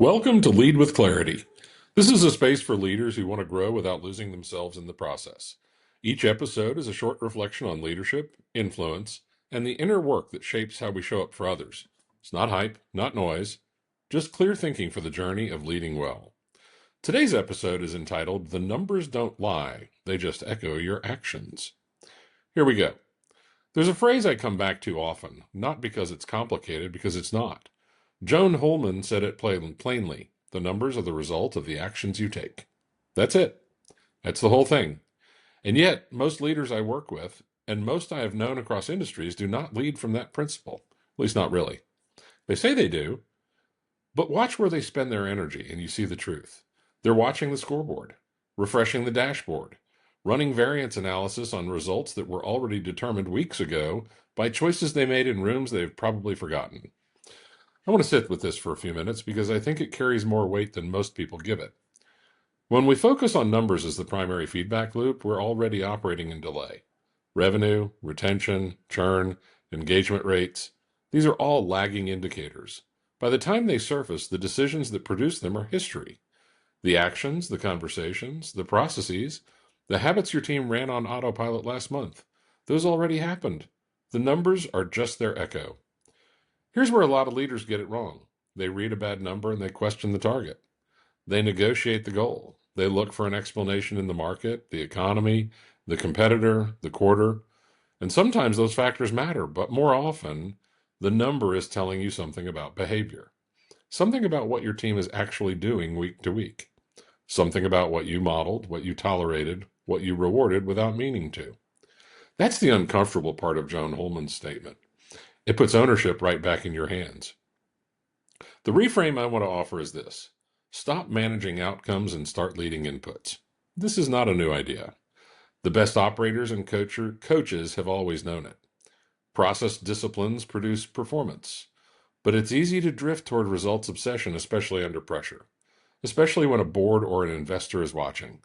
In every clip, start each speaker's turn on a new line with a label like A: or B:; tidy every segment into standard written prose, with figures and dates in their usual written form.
A: Welcome to Lead with Clarity. This is a space for leaders who want to grow without losing themselves in the process. Each episode is a short reflection on leadership, influence, and the inner work that shapes how we show up for others. It's not hype, not noise, just clear thinking for the journey of leading well. Today's episode is entitled The Numbers Don't Lie, They Just Echo Your Actions. Here we go. There's a phrase I come back to often, not because it's complicated, because it's not. Joan Holman said it plainly. The numbers are the result of the actions you take. That's it. That's the whole thing. And yet, most leaders I work with, and most I have known across industries, do not lead from that principle. At least not really. They say they do, but watch where they spend their energy and you see the truth. They're watching the scoreboard, refreshing the dashboard, running variance analysis on results that were already determined weeks ago by choices they made in rooms they've probably forgotten. I want to sit with this for a few minutes because I think it carries more weight than most people give it. When we focus on numbers as the primary feedback loop, we're already operating in delay. Revenue, retention, churn, engagement rates, these are all lagging indicators. By the time they surface, the decisions that produce them are history. The actions, the conversations, the processes, the habits your team ran on autopilot last month, those already happened. The numbers are just their echo. Here's where a lot of leaders get it wrong. They read a bad number and they question the target. They negotiate the goal. They look for an explanation in the market, the economy, the competitor, the quarter. And sometimes those factors matter, but more often, the number is telling you something about behavior. Something about what your team is actually doing week to week. Something about what you modeled, what you tolerated, what you rewarded without meaning to. That's the uncomfortable part of Joan Holman's statement. It puts ownership right back in your hands. The reframe I want to offer is this. Stop managing outcomes and start leading inputs. This is not a new idea. The best operators and coaches have always known it. Process disciplines produce performance, but it's easy to drift toward results obsession, especially under pressure, especially when a board or an investor is watching.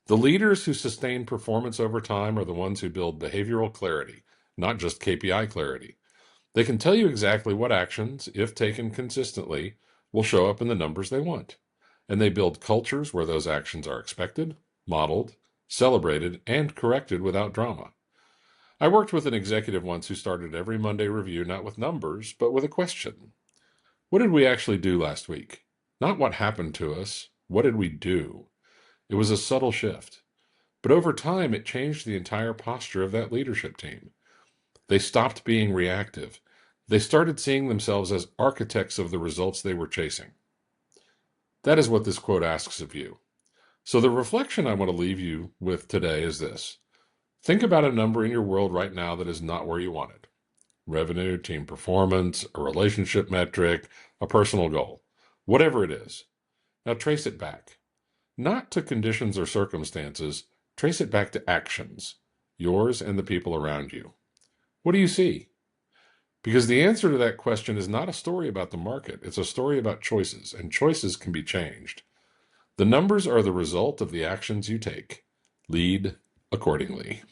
A: The leaders who sustain performance over time are the ones who build behavioral clarity, not just KPI clarity. They can tell you exactly what actions, if taken consistently, will show up in the numbers they want. And they build cultures where those actions are expected, modeled, celebrated, and corrected without drama. I worked with an executive once who started every Monday review not with numbers, but with a question. What did we actually do last week? Not what happened to us. What did we do? It was a subtle shift. But over time, it changed the entire posture of that leadership team. They stopped being reactive. They started seeing themselves as architects of the results they were chasing. That is what this quote asks of you. So the reflection I want to leave you with today is this. Think about a number in your world right now that is not where you want it. Revenue, team performance, a relationship metric, a personal goal. Whatever it is. Now trace it back. Not to conditions or circumstances. Trace it back to actions. Yours and the people around you. What do you see? Because the answer to that question is not a story about the market. It's a story about choices, and choices can be changed. The numbers are the result of the actions you take. Lead accordingly.